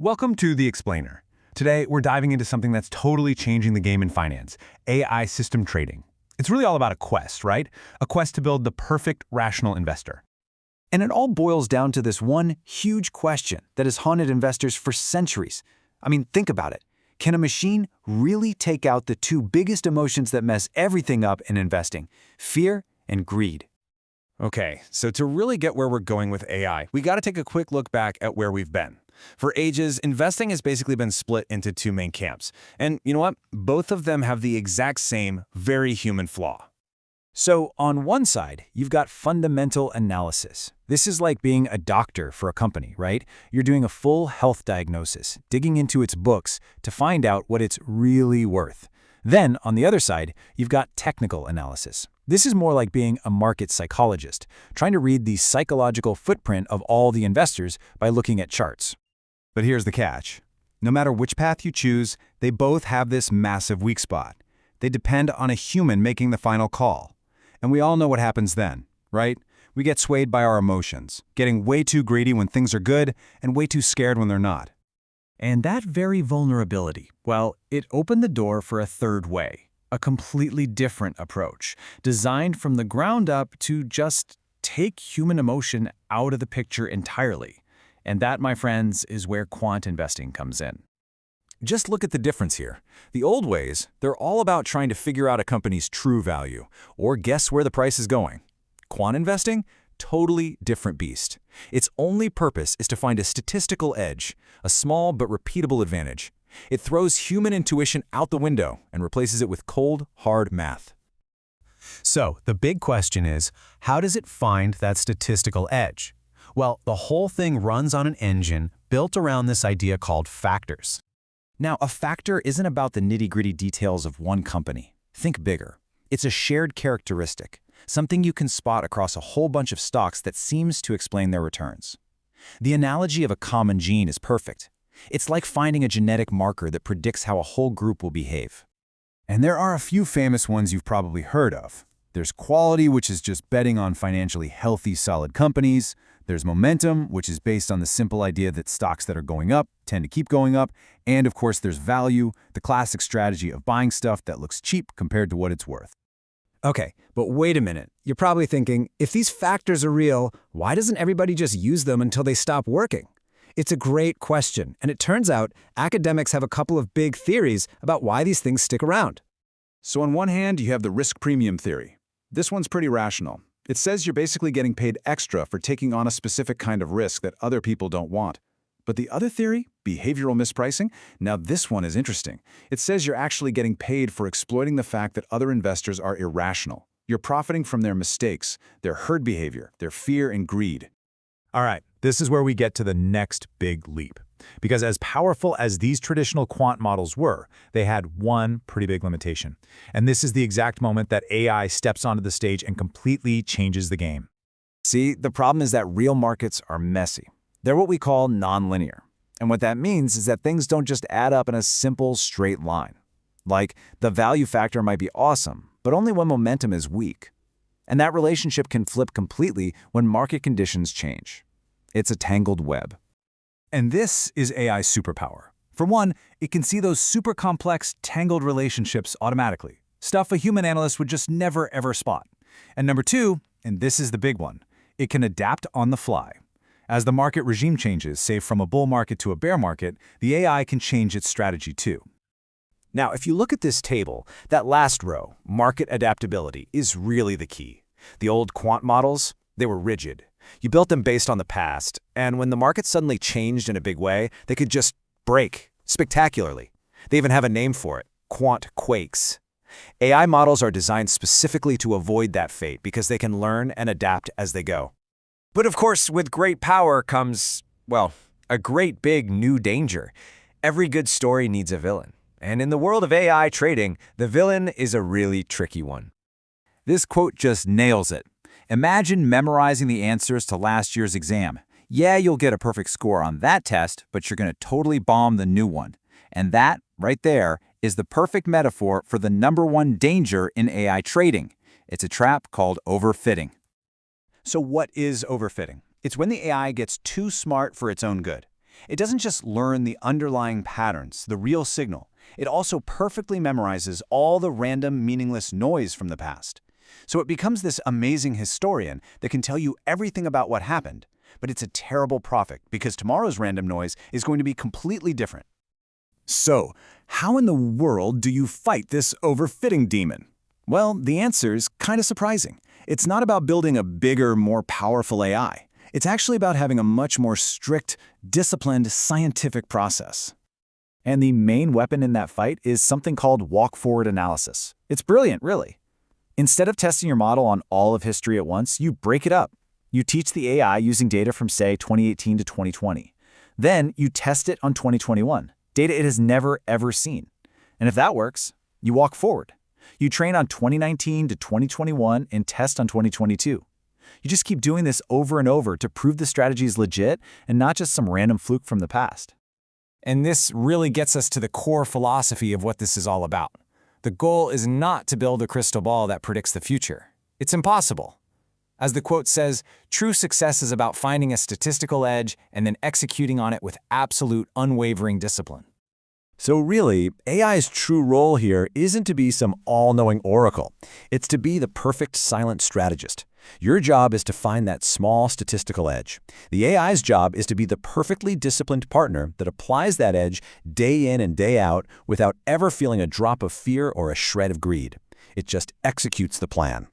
Welcome to The Explainer. Today, we're diving into something that's totally changing the game in finance, AI system trading. It's really all about a quest, right? A quest to build the perfect rational investor. And it all boils down to this one huge question that has haunted investors for centuries. I mean, think about it. Can a machine really take out the two biggest emotions that mess everything up in investing, fear and greed? Okay, so to really get where we're going with AI, we got to take a quick look back at where we've been. For ages, investing has basically been split into two main camps. And you know what? Both of them have the exact same, very human flaw. So on one side, you've got fundamental analysis. This is like being a doctor for a company, right? You're doing a full health diagnosis, digging into its books to find out what it's really worth. Then, on the other side, you've got technical analysis. This is more like being a market psychologist, trying to read the psychological footprint of all the investors by looking at charts. But here's the catch. No matter which path you choose, they both have this massive weak spot. They depend on a human making the final call. And we all know what happens then, right? We get swayed by our emotions, getting way too greedy when things are good and way too scared when they're not. And that very vulnerability, well, it opened the door for a third way, a completely different approach, designed from the ground up to just take human emotion out of the picture entirely. And that, my friends, is where quant investing comes in. Just look at the difference here. The old ways, they're all about trying to figure out a company's true value or guess where the price is going. Quant investing? Totally different beast. Its only purpose is to find a statistical edge, a small but repeatable advantage. It throws human intuition out the window and replaces it with cold, hard math. So, the big question is, how does it find that statistical edge? Well, the whole thing runs on an engine built around this idea called factors. Now, a factor isn't about the nitty-gritty details of one company. Think bigger. It's a shared characteristic, something you can spot across a whole bunch of stocks that seems to explain their returns. The analogy of a common gene is perfect. It's like finding a genetic marker that predicts how a whole group will behave. And there are a few famous ones you've probably heard of. There's quality, which is just betting on financially healthy, solid companies. There's momentum, which is based on the simple idea that stocks that are going up tend to keep going up. And of course, there's value, the classic strategy of buying stuff that looks cheap compared to what it's worth. Okay, but wait a minute. You're probably thinking, if these factors are real, why doesn't everybody just use them until they stop working? It's a great question, and it turns out academics have a couple of big theories about why these things stick around. So on one hand, you have the risk premium theory. This one's pretty rational. It says you're basically getting paid extra for taking on a specific kind of risk that other people don't want. But the other theory, behavioral mispricing, now this one is interesting. It says you're actually getting paid for exploiting the fact that other investors are irrational. You're profiting from their mistakes, their herd behavior, their fear and greed. All right, this is where we get to the next big leap. Because as powerful as these traditional quant models were, they had one pretty big limitation. And this is the exact moment that AI steps onto the stage and completely changes the game. See, the problem is that real markets are messy. They're what we call nonlinear. And what that means is that things don't just add up in a simple, straight line. Like, the value factor might be awesome, but only when momentum is weak. And that relationship can flip completely when market conditions change. It's a tangled web. And this is AI's superpower. For one, it can see those super complex, tangled relationships automatically, stuff a human analyst would just never ever spot. And number two, and this is the big one, it can adapt on the fly. As the market regime changes, say from a bull market to a bear market, the AI can change its strategy too. Now, if you look at this table, that last row, market adaptability, is really the key. The old quant models, they were rigid. You built them based on the past, and when the market suddenly changed in a big way, they could just break spectacularly. They even have a name for it, quant quakes. AI models are designed specifically to avoid that fate because they can learn and adapt as they go. But of course, with great power comes, well, a great big new danger. Every good story needs a villain. And in the world of AI trading, the villain is a really tricky one. This quote just nails it. Imagine memorizing the answers to last year's exam. Yeah, you'll get a perfect score on that test, but you're going to totally bomb the new one. And that, right there, is the perfect metaphor for the #1 danger in AI trading. It's a trap called overfitting. So what is overfitting? It's when the AI gets too smart for its own good. It doesn't just learn the underlying patterns, the real signal. It also perfectly memorizes all the random, meaningless noise from the past. So it becomes this amazing historian that can tell you everything about what happened. But it's a terrible prophet because tomorrow's random noise is going to be completely different. So, how in the world do you fight this overfitting demon? Well, the answer's kind of surprising. It's not about building a bigger, more powerful AI. It's actually about having a much more strict, disciplined, scientific process. And the main weapon in that fight is something called walk-forward analysis. It's brilliant, really. Instead of testing your model on all of history at once, you break it up. You teach the AI using data from, say, 2018 to 2020. Then you test it on 2021, data it has never, ever seen. And if that works, you walk forward. You train on 2019 to 2021 and test on 2022. You just keep doing this over and over to prove the strategy is legit and not just some random fluke from the past. And this really gets us to the core philosophy of what this is all about. The goal is not to build a crystal ball that predicts the future. It's impossible. As the quote says, true success is about finding a statistical edge and then executing on it with absolute, unwavering discipline. So really, AI's true role here isn't to be some all-knowing oracle. It's to be the perfect silent strategist. Your job is to find that small statistical edge. The AI's job is to be the perfectly disciplined partner that applies that edge day in and day out without ever feeling a drop of fear or a shred of greed. It just executes the plan.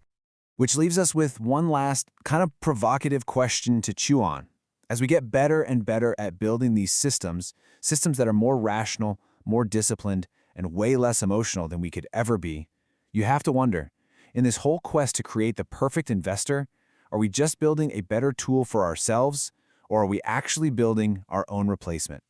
Which leaves us with one last kind of provocative question to chew on. As we get better and better at building these systems that are more rational, more disciplined, and way less emotional than we could ever be, you have to wonder, in this whole quest to create the perfect investor, are we just building a better tool for ourselves, or are we actually building our own replacement?